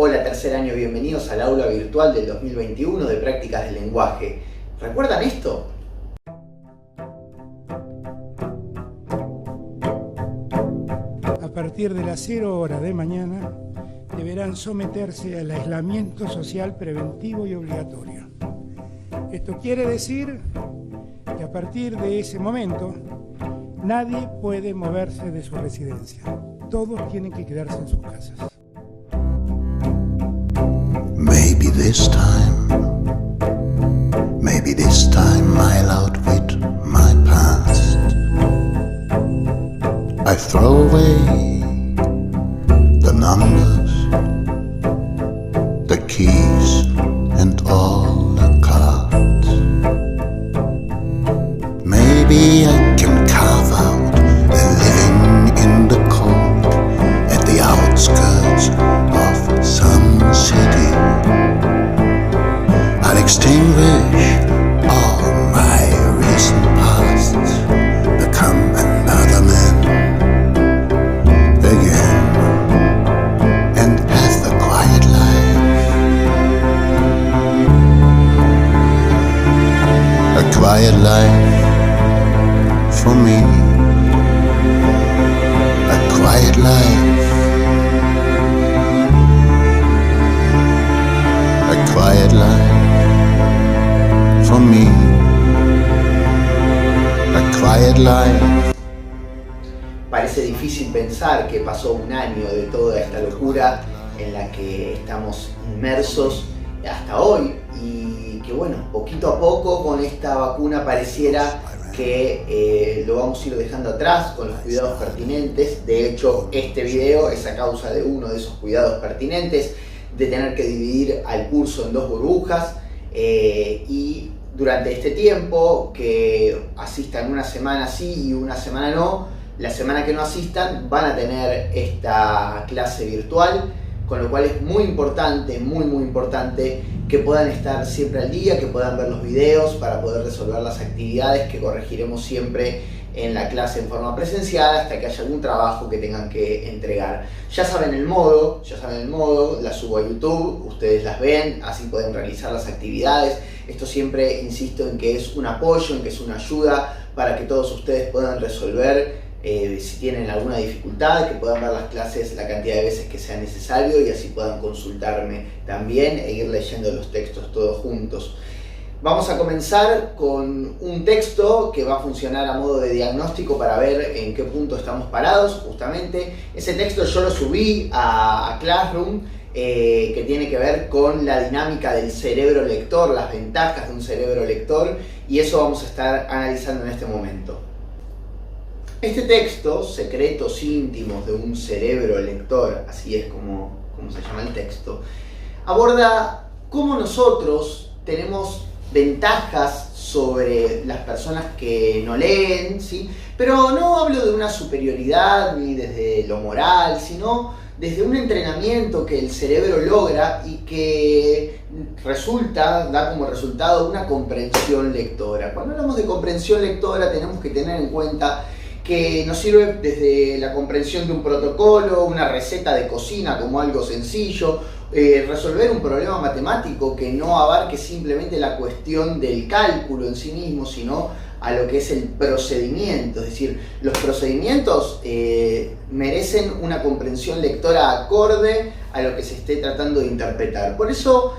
Hola, tercer año, bienvenidos al aula virtual del 2021 de prácticas del lenguaje. ¿Recuerdan esto? A partir de las 0 horas de mañana deberán someterse al aislamiento social preventivo y obligatorio. Esto quiere decir que a partir de ese momento nadie puede moverse de su residencia. Todos tienen que quedarse en sus casas. Maybe this time I'll outwit my past. I throw away the numbers, the keys and all the cards. Maybe I can carve out a living in the cold at the outskirts of some city. I'll extinguish all my recent pasts, become another man again, and have the quiet life. A quiet life for me. A quiet life. A quiet life for me. A quiet life. Parece difícil pensar que pasó un año de toda esta locura en la que estamos inmersos hasta hoy y que bueno, poquito a poco con esta vacuna pareciera que lo vamos a ir dejando atrás con los cuidados pertinentes. De hecho, este video es a causa de uno de esos cuidados pertinentes, de tener que dividir al curso en dos burbujas y durante este tiempo que asistan una semana sí y una semana no, la semana que no asistan van a tener esta clase virtual, con lo cual es muy importante, muy importante que puedan estar siempre al día, que puedan ver los videos para poder resolver las actividades que corregiremos siempre en la clase en forma presencial hasta que haya algún trabajo que tengan que entregar. Ya saben el modo, la subo a YouTube, ustedes las ven, así pueden realizar las actividades. Esto siempre insisto en que es un apoyo, en que es una ayuda para que todos ustedes puedan resolver si tienen alguna dificultad, que puedan ver las clases la cantidad de veces que sea necesario y así puedan consultarme también e ir leyendo los textos todos juntos. Vamos a comenzar con un texto que va a funcionar a modo de diagnóstico para ver en qué punto estamos parados justamente. Ese texto yo lo subí a Classroom, que tiene que ver con la dinámica del cerebro lector, las ventajas de un cerebro lector, y eso vamos a estar analizando en este momento. Este texto, Secretos íntimos de un cerebro lector, así es como se llama el texto, aborda cómo nosotros tenemos ventajas sobre las personas que no leen, ¿sí? Pero no hablo de una superioridad ni desde lo moral, sino desde un entrenamiento que el cerebro logra y que da como resultado una comprensión lectora. Cuando hablamos de comprensión lectora tenemos que tener en cuenta que nos sirve desde la comprensión de un protocolo, una receta de cocina como algo sencillo, resolver un problema matemático que no abarque simplemente la cuestión del cálculo en sí mismo, sino a lo que es el procedimiento. Es decir, los procedimientos merecen una comprensión lectora acorde a lo que se esté tratando de interpretar. Por eso,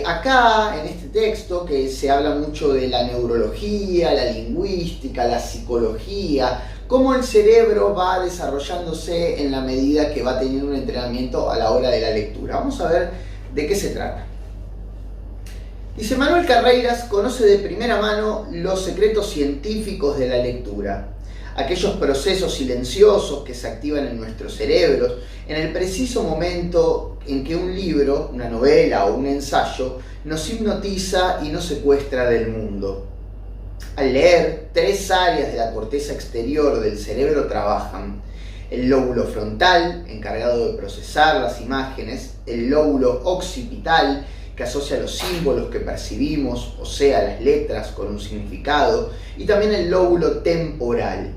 acá en este texto, que se habla mucho de la neurología, la lingüística, la psicología, cómo el cerebro va desarrollándose en la medida que va teniendo un entrenamiento a la hora de la lectura. Vamos a ver de qué se trata. Dice: Manuel Carreiras conoce de primera mano los secretos científicos de la lectura, aquellos procesos silenciosos que se activan en nuestros cerebros en el preciso momento en que un libro, una novela o un ensayo nos hipnotiza y nos secuestra del mundo. Al leer, 3 áreas de la corteza exterior del cerebro trabajan: el lóbulo frontal, encargado de procesar las imágenes, el lóbulo occipital, que asocia los símbolos que percibimos, o sea, las letras con un significado, y también el lóbulo temporal.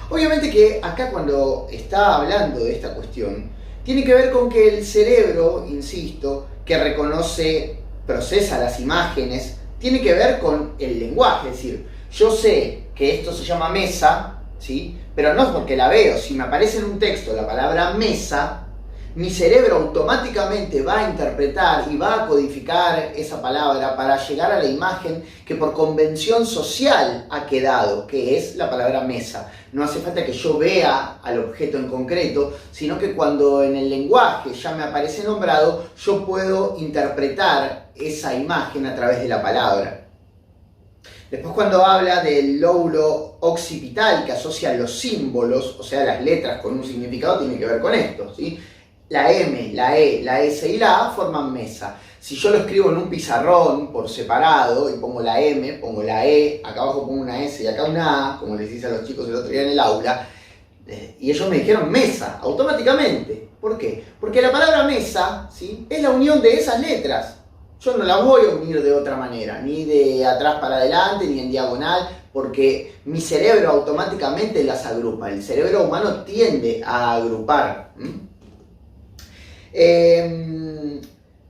Obviamente que acá, cuando está hablando de esta cuestión, tiene que ver con que el cerebro, insisto, que procesa las imágenes, tiene que ver con el lenguaje. Es decir, yo sé que esto se llama mesa, ¿sí? Pero no es porque la veo. Si me aparece en un texto la palabra mesa, mi cerebro automáticamente va a interpretar y va a codificar esa palabra para llegar a la imagen que por convención social ha quedado, que es la palabra mesa. No hace falta que yo vea al objeto en concreto, sino que cuando en el lenguaje ya me aparece nombrado, yo puedo interpretar esa imagen a través de la palabra. Después, cuando habla del lóbulo occipital, que asocia los símbolos, o sea, las letras con un significado, tiene que ver con esto, ¿sí? La M, la E, la S y la A forman mesa. Si yo lo escribo en un pizarrón por separado y pongo la M, pongo la E, acá abajo pongo una S y acá una A, como les hice a los chicos el otro día en el aula, y ellos me dijeron mesa, automáticamente. ¿Por qué? Porque la palabra mesa, ¿sí?, es la unión de esas letras. Yo no las voy a unir de otra manera, ni de atrás para adelante, ni en diagonal, porque mi cerebro automáticamente las agrupa. El cerebro humano tiende a agrupar.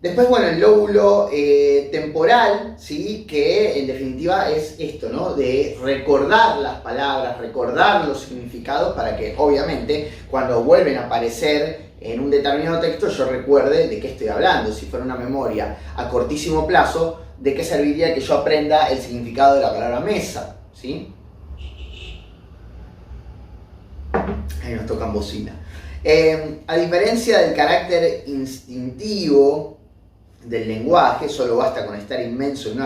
Después, bueno, el lóbulo temporal, ¿sí?, que en definitiva es esto, ¿no?, de recordar las palabras, recordar los significados para que, obviamente, cuando vuelven a aparecer en un determinado texto, yo recuerde de qué estoy hablando. Si fuera una memoria a cortísimo plazo, ¿de qué serviría que yo aprenda el significado de la palabra mesa? ¿Sí? Ahí nos tocan bocina. A diferencia del carácter instintivo del lenguaje, solo basta con estar inmerso en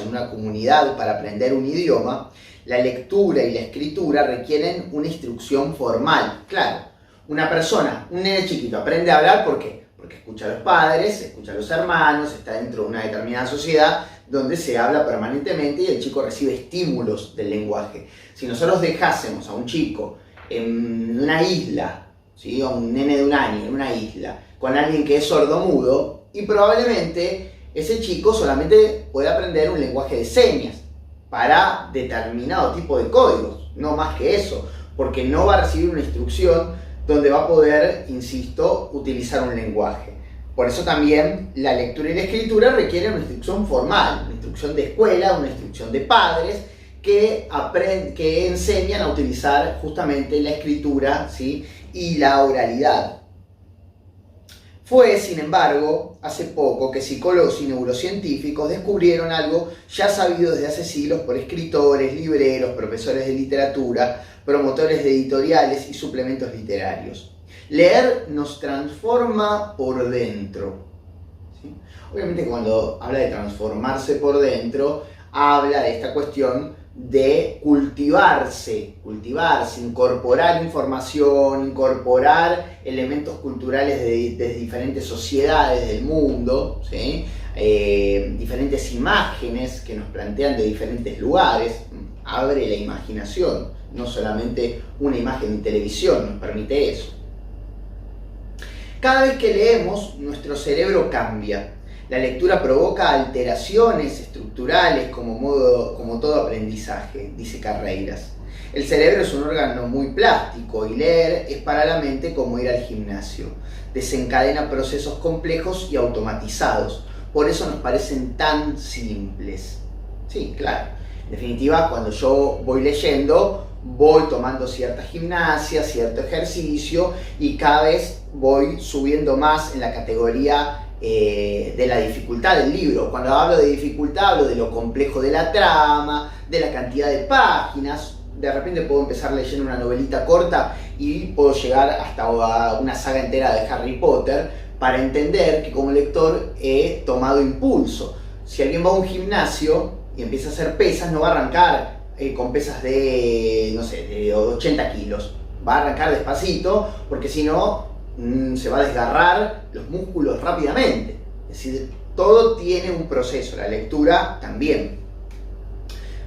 una comunidad para aprender un idioma, la lectura y la escritura requieren una instrucción formal. Claro, una persona, un nene chiquito, aprende a hablar, ¿por qué? Porque escucha a los padres, escucha a los hermanos, está dentro de una determinada sociedad donde se habla permanentemente y el chico recibe estímulos del lenguaje. Si nosotros dejásemos a un chico en una isla, ¿sí?, a un nene de 1 año en una isla, con alguien que es sordomudo, y probablemente ese chico solamente puede aprender un lenguaje de señas para determinado tipo de códigos, no más que eso, porque no va a recibir una instrucción donde va a poder, insisto, utilizar un lenguaje. Por eso también la lectura y la escritura requieren una instrucción formal, una instrucción de escuela, una instrucción de padres que enseñan a utilizar justamente la escritura, ¿sí?, y la oralidad. Fue, sin embargo, hace poco que psicólogos y neurocientíficos descubrieron algo ya sabido desde hace siglos por escritores, libreros, profesores de literatura, promotores de editoriales y suplementos literarios. Leer nos transforma por dentro. ¿Sí? Obviamente, cuando habla de transformarse por dentro, habla de esta cuestión de cultivarse, incorporar información, incorporar elementos culturales de diferentes sociedades del mundo, ¿sí?, diferentes imágenes que nos plantean de diferentes lugares. Abre la imaginación, no solamente una imagen en televisión nos permite eso. Cada vez que leemos, nuestro cerebro cambia. La lectura provoca alteraciones estructurales como todo aprendizaje, dice Carreiras. El cerebro es un órgano muy plástico y leer es para la mente como ir al gimnasio. Desencadena procesos complejos y automatizados. Por eso nos parecen tan simples. Sí, claro. En definitiva, cuando yo voy leyendo, voy tomando cierta gimnasia, cierto ejercicio y cada vez voy subiendo más en la categoría de la dificultad del libro. Cuando hablo de dificultad, hablo de lo complejo de la trama, de la cantidad de páginas. De repente puedo empezar leyendo una novelita corta y puedo llegar hasta una saga entera de Harry Potter para entender que como lector he tomado impulso. Si alguien va a un gimnasio y empieza a hacer pesas, no va a arrancar con pesas de 80 kilos. Va a arrancar despacito, porque si no se va a desgarrar los músculos rápidamente. Es decir, todo tiene un proceso, la lectura también.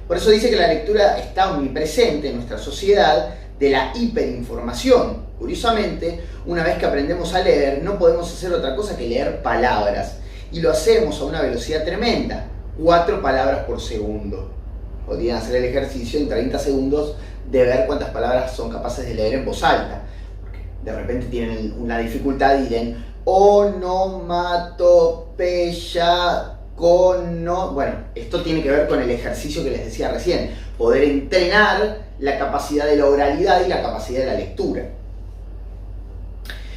Por eso dice que la lectura está omnipresente en nuestra sociedad de la hiperinformación. Curiosamente, una vez que aprendemos a leer, no podemos hacer otra cosa que leer palabras. Y lo hacemos a una velocidad tremenda, 4 palabras por segundo. Podrían hacer el ejercicio en 30 segundos de ver cuántas palabras son capaces de leer en voz alta. de repente tienen una dificultad y dirán onomatopeya, bueno, esto tiene que ver con el ejercicio que les decía recién, poder entrenar la capacidad de la oralidad y la capacidad de la lectura.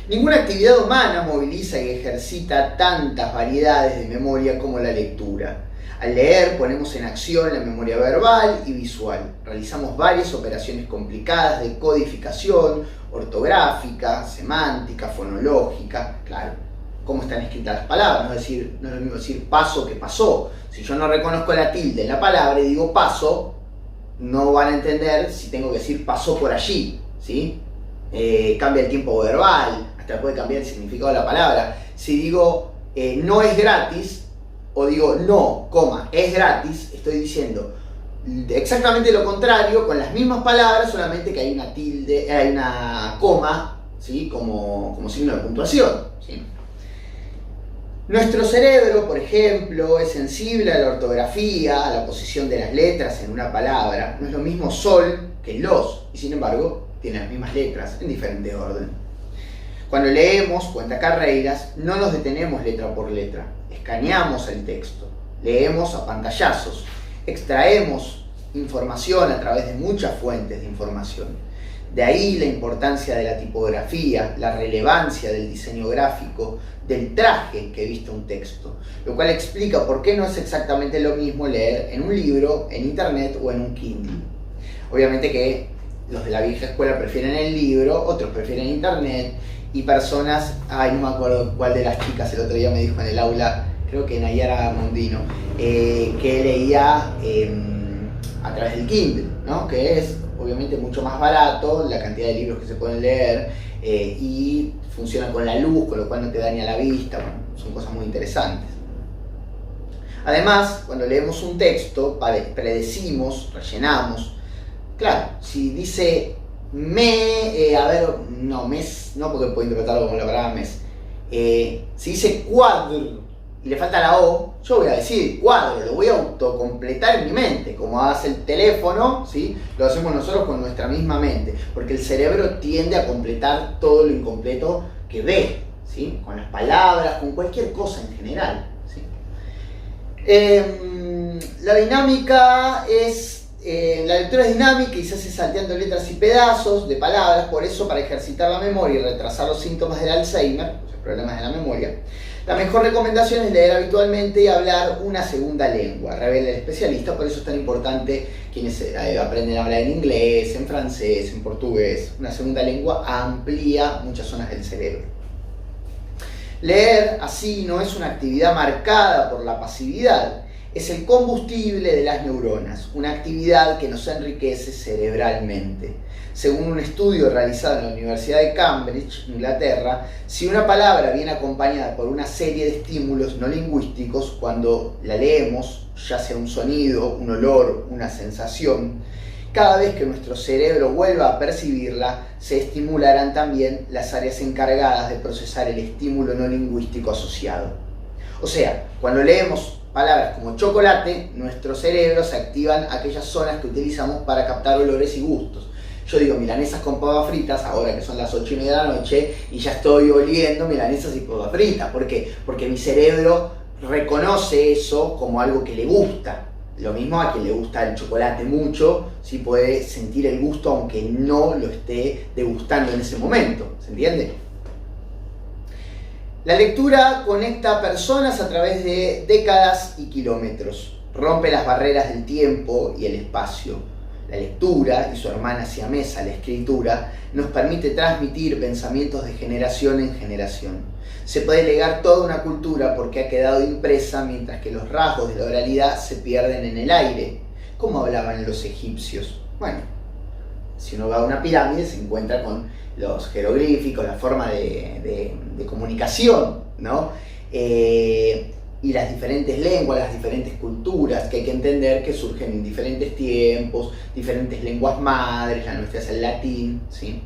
Ninguna actividad humana moviliza y ejercita tantas variedades de memoria como la lectura. Al leer ponemos en acción la memoria verbal y visual. Realizamos varias operaciones complicadas de codificación, ortográfica, semántica, fonológica. Claro, cómo están escritas las palabras, no es lo mismo decir paso que pasó. Si yo no reconozco la tilde en la palabra y digo paso, no van a entender si tengo que decir pasó por allí, ¿sí? Cambia el tiempo verbal, hasta puede cambiar el significado de la palabra. Si digo no es gratis, o digo no, es gratis, estoy diciendo exactamente lo contrario con las mismas palabras, solamente que hay una tilde, hay una coma, ¿sí? como signo de puntuación, ¿sí? Nuestro cerebro, por ejemplo, es sensible a la ortografía, a la posición de las letras en una palabra. No es lo mismo sol que los, y sin embargo tiene las mismas letras en diferente orden. Cuando leemos cuentacarreiras, no nos detenemos letra por letra, escaneamos el texto, leemos a pantallazos, extraemos información a través de muchas fuentes de información. De ahí la importancia de la tipografía, la relevancia del diseño gráfico, del traje que viste un texto, lo cual explica por qué no es exactamente lo mismo leer en un libro, en internet o en un Kindle. Obviamente que los de la vieja escuela prefieren el libro, otros prefieren internet, y personas, no me acuerdo cuál de las chicas el otro día me dijo en el aula, creo que Nayara Mondino, que leía a través del Kindle, ¿no? Que es obviamente mucho más barato la cantidad de libros que se pueden leer y funciona con la luz, con lo cual no te daña la vista. Bueno, son cosas muy interesantes. Además, cuando leemos un texto, predecimos, rellenamos. Claro, si dice mes, no porque puedo interpretarlo como la palabra mes. Si dice cuadro y le falta la O, yo voy a decir cuadro, lo voy a autocompletar en mi mente, como hace el teléfono, ¿sí? Lo hacemos nosotros con nuestra misma mente, porque el cerebro tiende a completar todo lo incompleto que ve, ¿sí? Con las palabras, con cualquier cosa en general, ¿sí? La dinámica es... la lectura es dinámica y se hace salteando letras y pedazos de palabras, por eso para ejercitar la memoria y retrasar los síntomas del Alzheimer, los problemas de la memoria, la mejor recomendación es leer habitualmente y hablar una segunda lengua, revela el especialista. Por eso es tan importante quienes aprenden a hablar en inglés, en francés, en portugués. Una segunda lengua amplía muchas zonas del cerebro. Leer así no es una actividad marcada por la pasividad, es el combustible de las neuronas, una actividad que nos enriquece cerebralmente. Según un estudio realizado en la Universidad de Cambridge, Inglaterra, si una palabra viene acompañada por una serie de estímulos no lingüísticos, cuando la leemos, ya sea un sonido, un olor, una sensación, cada vez que nuestro cerebro vuelva a percibirla, se estimularán también las áreas encargadas de procesar el estímulo no lingüístico asociado. O sea, cuando leemos palabras como chocolate, nuestro cerebro se activan aquellas zonas que utilizamos para captar olores y gustos. Yo digo milanesas con papas fritas, ahora que son las 8:30 de la noche, y ya estoy oliendo milanesas y papas fritas. ¿Por qué? Porque mi cerebro reconoce eso como algo que le gusta. Lo mismo a quien le gusta el chocolate mucho, sí puede sentir el gusto aunque no lo esté degustando en ese momento. ¿Se entiende? La lectura conecta a personas a través de décadas y kilómetros. Rompe las barreras del tiempo y el espacio. La lectura y su hermana siamesa, la escritura, nos permite transmitir pensamientos de generación en generación. Se puede legar toda una cultura porque ha quedado impresa, mientras que los rasgos de la oralidad se pierden en el aire. ¿Cómo hablaban los egipcios? Bueno, si uno va a una pirámide se encuentra con los jeroglíficos, la forma de comunicación, ¿no? Y las diferentes lenguas, las diferentes culturas, que hay que entender que surgen en diferentes tiempos, diferentes lenguas madres, la nuestra es el latín, ¿sí?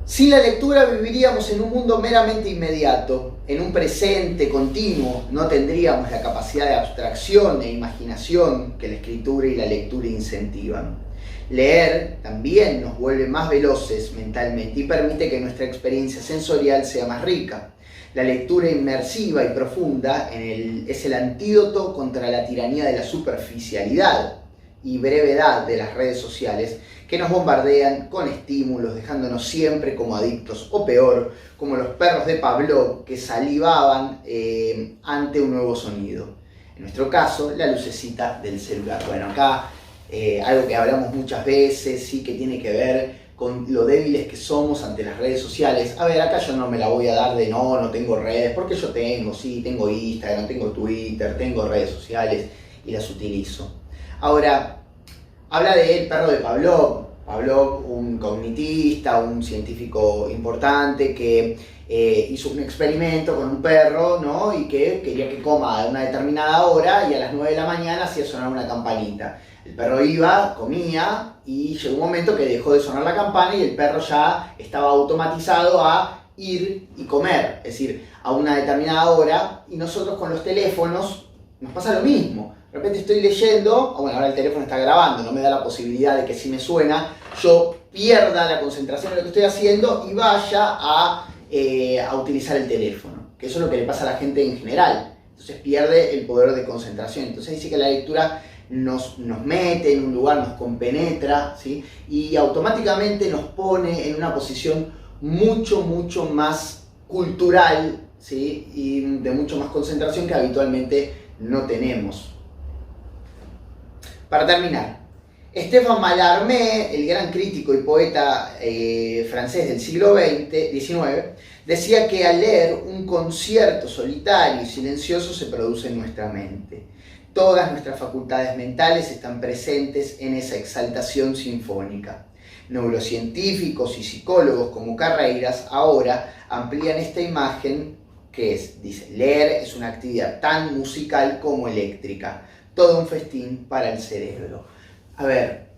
Sin la lectura viviríamos en un mundo meramente inmediato, en un presente continuo, no tendríamos la capacidad de abstracción e imaginación que la escritura y la lectura incentivan. Leer también nos vuelve más veloces mentalmente y permite que nuestra experiencia sensorial sea más rica. La lectura inmersiva y profunda es el antídoto contra la tiranía de la superficialidad y brevedad de las redes sociales que nos bombardean con estímulos, dejándonos siempre como adictos, o peor, como los perros de Pavlov que salivaban ante un nuevo sonido. En nuestro caso, la lucecita del celular. Bueno, acá algo que hablamos muchas veces, sí, que tiene que ver con lo débiles que somos ante las redes sociales. A ver, acá yo no me la voy a dar de no tengo redes, porque yo tengo Instagram, tengo Twitter, tengo redes sociales y las utilizo. Ahora, habla del perro de Pavlov. Pavlov, un cognitista, un científico importante que hizo un experimento con un perro, ¿no? Y que quería que coma a una determinada hora y a las 9 de la mañana hacía sonar una campanita. El perro iba, comía y llegó un momento que dejó de sonar la campana y el perro ya estaba automatizado a ir y comer, es decir, a una determinada hora. Y nosotros con los teléfonos nos pasa lo mismo. De repente estoy leyendo, bueno, ahora el teléfono está grabando, no me da la posibilidad de que si me suena yo pierda la concentración de lo que estoy haciendo y vaya a utilizar el teléfono, que eso es lo que le pasa a la gente en general. Entonces pierde el poder de concentración. Entonces dice que la lectura nos mete en un lugar, nos compenetra, ¿sí? Y automáticamente nos pone en una posición mucho más cultural, ¿sí? Y de mucho más concentración que habitualmente no tenemos. Para terminar, Stéphane Mallarmé, el gran crítico y poeta francés del siglo XIX, decía que al leer un concierto solitario y silencioso se produce en nuestra mente. Todas nuestras facultades mentales están presentes en esa exaltación sinfónica. Neurocientíficos y psicólogos como Carreiras ahora amplían esta imagen que dice, leer es una actividad tan musical como eléctrica, todo un festín para el cerebro. A ver,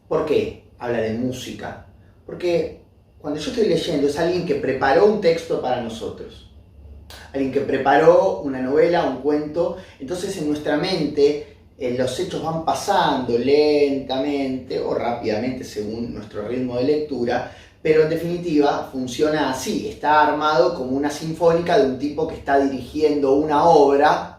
¿por qué habla de música? Porque cuando yo estoy leyendo es alguien que preparó un texto para nosotros. Alguien que preparó una novela, un cuento. Entonces en nuestra mente los hechos van pasando lentamente o rápidamente según nuestro ritmo de lectura, pero en definitiva funciona así, está armado como una sinfónica de un tipo que está dirigiendo una obra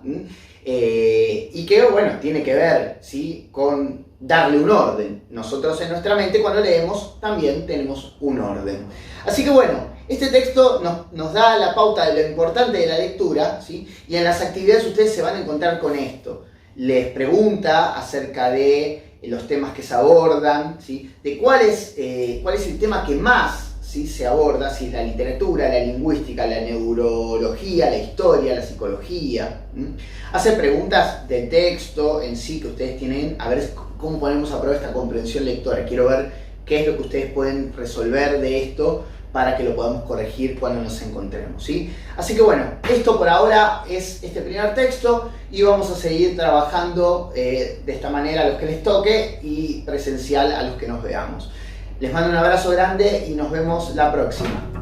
y que, bueno, tiene que ver, ¿sí?, con darle un orden. Nosotros en nuestra mente cuando leemos también tenemos un orden. Así que bueno, este texto nos da la pauta de lo importante de la lectura, ¿sí? Y en las actividades ustedes se van a encontrar con esto. Les pregunta acerca de los temas que se abordan, ¿sí? De cuál es el tema que más, ¿sí?, se aborda, si es la literatura, la lingüística, la neurología, la historia, la psicología. Hace preguntas del texto en sí que ustedes tienen, a ver cómo ponemos a prueba esta comprensión lectora. Quiero ver qué es lo que ustedes pueden resolver de esto para que lo podamos corregir cuando nos encontremos, ¿sí? Así que bueno, esto por ahora es este primer texto y vamos a seguir trabajando de esta manera a los que les toque y presencial a los que nos veamos. Les mando un abrazo grande y nos vemos la próxima.